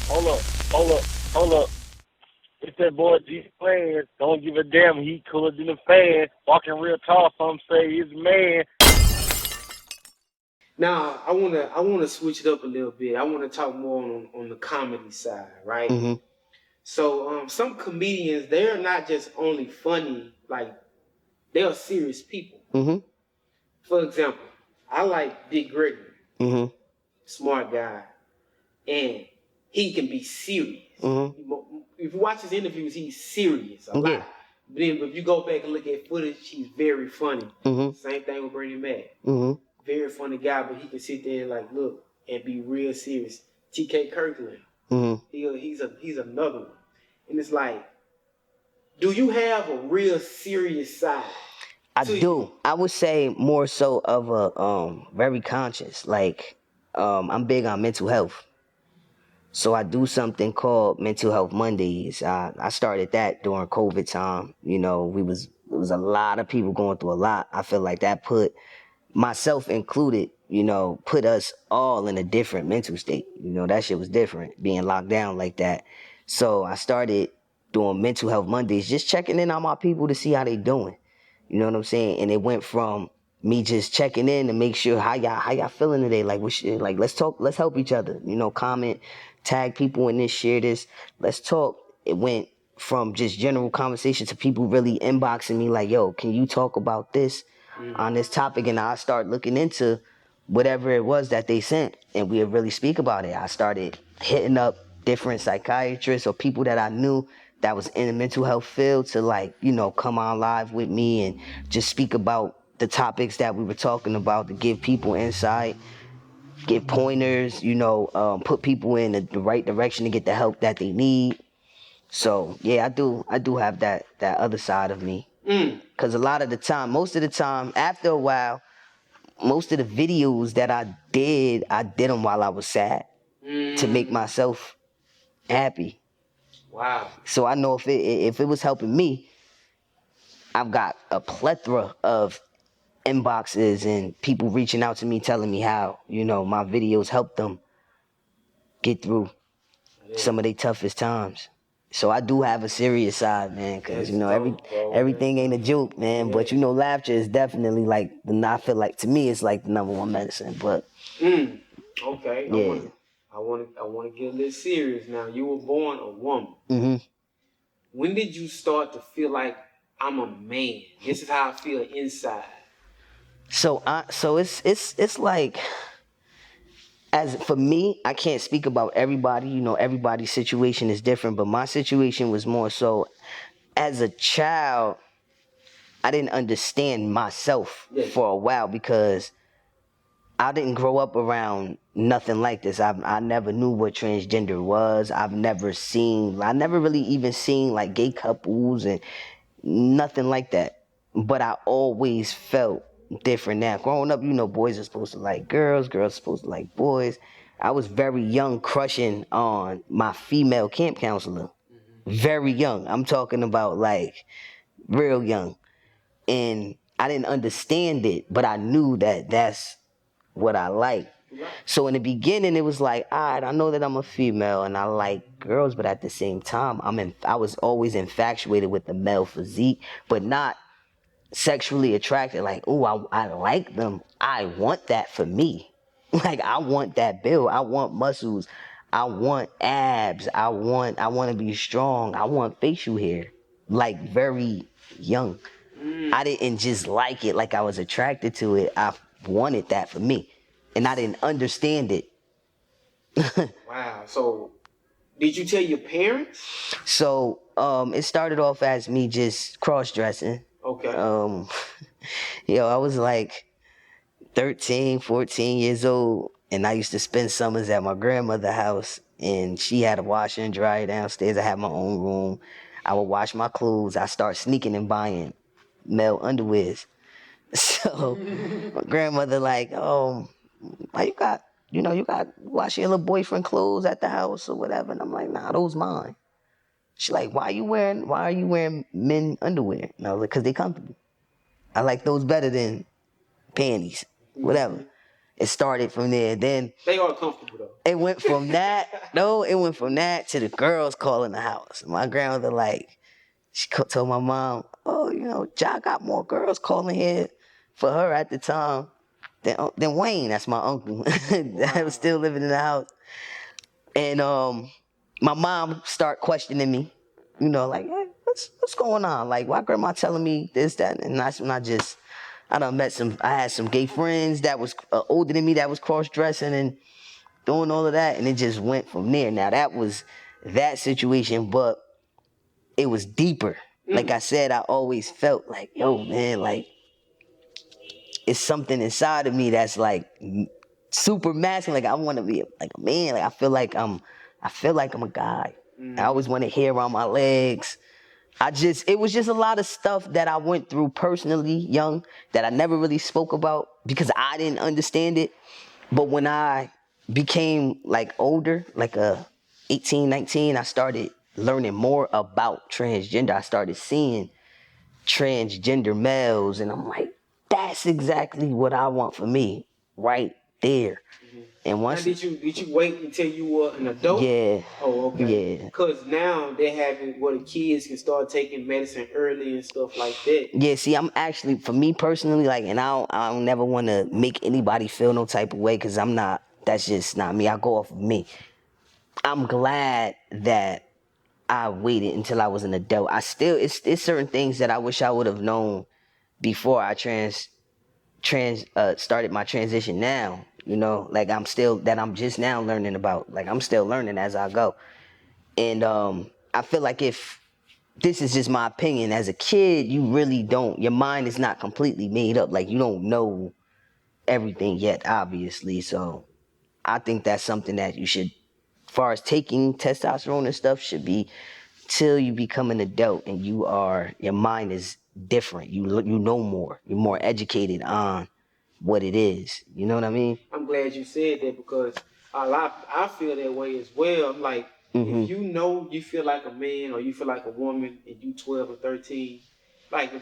Hold up, hold up, hold up. It's that boy Dysphoria. Don't give a damn. He cooler than a fan. Walking real tall. Some say he's a man. Now I wanna switch it up a little bit. I wanna talk more on the comedy side, right? Mm-hmm. So some comedians, they're not just only funny, like they are serious people. Mm-hmm. For example, I like Dick Gregory, Mm-hmm. smart guy, and he can be serious. Mm-hmm. If you watch his interviews, he's serious a lot. Yeah. But then if you go back and look at footage, he's very funny. Mm-hmm. Same thing with Bernie Mac. Mm-hmm. Very funny guy, but he can sit there and like look and be real serious. T.K. Kirkland, Mm-hmm. he's another one, and it's like, do you have a real serious side? I do. I would say more so of a very conscious. Like I'm big on mental health. So I do something called Mental Health Mondays. I started that during COVID time. You know, it was a lot of people going through a lot. I feel like that put myself included, you know, put us all in a different mental state. You know, that shit was different being locked down like that. So I started doing Mental Health Mondays, just checking in on my people to see how they doing. You know what I'm saying? And it went from me just checking in to make sure how y'all feeling today. Like what shit, like let's talk, let's help each other. You know, comment, tag people in this, share this, let's talk. It went from just general conversation to people really inboxing me like, yo, can you talk about this on this topic? And I start looking into whatever it was that they sent and we really speak about it. I started hitting up different psychiatrists or people that I knew that was in the mental health field to like, you know, come on live with me and just speak about the topics that we were talking about to give people insight, give pointers, you know, put people in the right direction to get the help that they need. So yeah, I do have that other side of me. Cause a lot of the time, most of the time, after a while, most of the videos that I did them while I was sad to make myself happy. Wow. So I know if it was helping me, I've got a plethora of inboxes and people reaching out to me telling me how, you know, my videos helped them get through some of their toughest times. So I do have a serious side, man, because you know everything ain't a joke, man. But you know, laughter is definitely like I feel like to me it's like the number one medicine. But Okay. yeah. I want to get a little serious now. You were born a woman. Mm-hmm. When did you start to feel like I'm a man? This is how I feel inside. So it's like, as for me, I can't speak about everybody. You know, everybody's situation is different, but my situation was more so as a child. I didn't understand myself for a while because I didn't grow up around nothing like this. I never knew what transgender was. I never really even seen like gay couples and nothing like that. But I always felt different now. Growing up, you know, boys are supposed to like girls, girls are supposed to like boys. I was very young, crushing on my female camp counselor. Very young. I'm talking about like real young. And I didn't understand it, but I knew that that's what I like. So in the beginning, it was like, all right, I know that I'm a female and I like girls, but at the same time, I was always infatuated with the male physique, but not sexually attracted. Like, oh, I like them. I want that for me. Like, I want that build. I want muscles. I want abs. I want to be strong. I want facial hair. Like, very young. I didn't just like it, like I was attracted to it. I wanted that for me. And I didn't understand it. Wow. So, did you tell your parents? So, it started off as me just cross-dressing. Okay. I was like 13, 14 years old, and I used to spend summers at my grandmother's house, and she had a washer and dryer downstairs. I had my own room. I would wash my clothes. I start sneaking and buying male underwears. So my grandmother like, why you got wash your little boyfriend clothes at the house or whatever? And I'm like, nah, those mine. She like, why are you wearing men underwear? And I was like, cause they comfortable. I like those better than panties, whatever. It started from there. Then They are comfortable though. it went from that. It went from that to the girls calling the house. My grandmother she told my mom, "Oh, Ja got more girls calling here for her at the time than Wayne." That's my uncle that was still living in the house. And my mom start questioning me, like, hey, what's going on? Like, why grandma telling me this, that, and that's when I had some gay friends that was older than me that was cross dressing and doing all of that, and it just went from there. Now that was that situation, but it was deeper. Like I said, I always felt like, yo, man, like it's something inside of me that's like super masculine. Like I want to be like a man. Like I feel like I'm a guy. I always want to hair on my legs. It was just a lot of stuff that I went through personally young that I never really spoke about because I didn't understand it. But when I became like older, like 18, 19, I started learning more about transgender. I started seeing transgender males, and I'm like, that's exactly what I want for me, right there. And once now, did you wait until you were an adult? Yeah. Oh, okay. Yeah. Because now they're having where the kids can start taking medicine early and stuff like that. Yeah, see, I'm actually, for me personally, like, and I don't never want to make anybody feel no type of way because that's just not me. I go off of me. I'm glad that I waited until I was an adult. It's certain things that I wish I would have known before I started my transition now, like I'm just now learning about, like I'm still learning as I go. And I feel like if this is just my opinion, as a kid, you really don't, your mind is not completely made up. Like you don't know everything yet, obviously. So I think that's something that you should, as far as taking testosterone and stuff, should be till you become an adult and your mind is different. You know more. You're more educated on what it is. You know what I mean? I'm glad you said that because I feel that way as well. Like if you feel like a man or you feel like a woman and you 12 or 13, like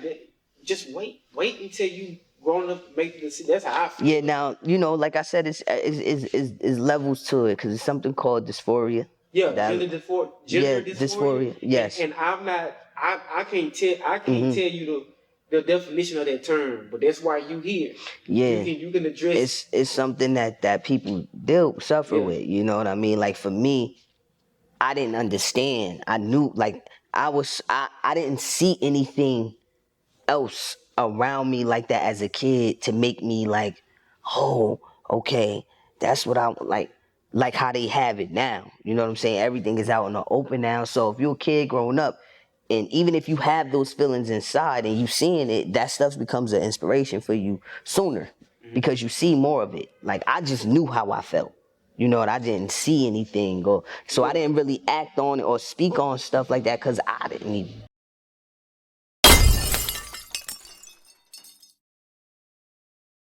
just wait until you grown up, make the decision. That's how I feel. Yeah. Now like I said, it's levels to it because it's something called dysphoria. Yeah, gender dysphoria. Yes. And I'm not. I can't tell you the definition of that term, but that's why you here. Yeah. You can address. It's something that people suffer with. You know what I mean? Like for me, I didn't understand. I knew, like I didn't see anything else around me like that as a kid to make me like, oh, okay, that's what I like how they have it now. You know what I'm saying? Everything is out in the open now. So if you're a kid growing up, and even if you have those feelings inside and you seeing it, that stuff becomes an inspiration for you sooner because you see more of it. Like I just knew how I felt. And I didn't see anything, so I didn't really act on it or speak on stuff like that because I didn't even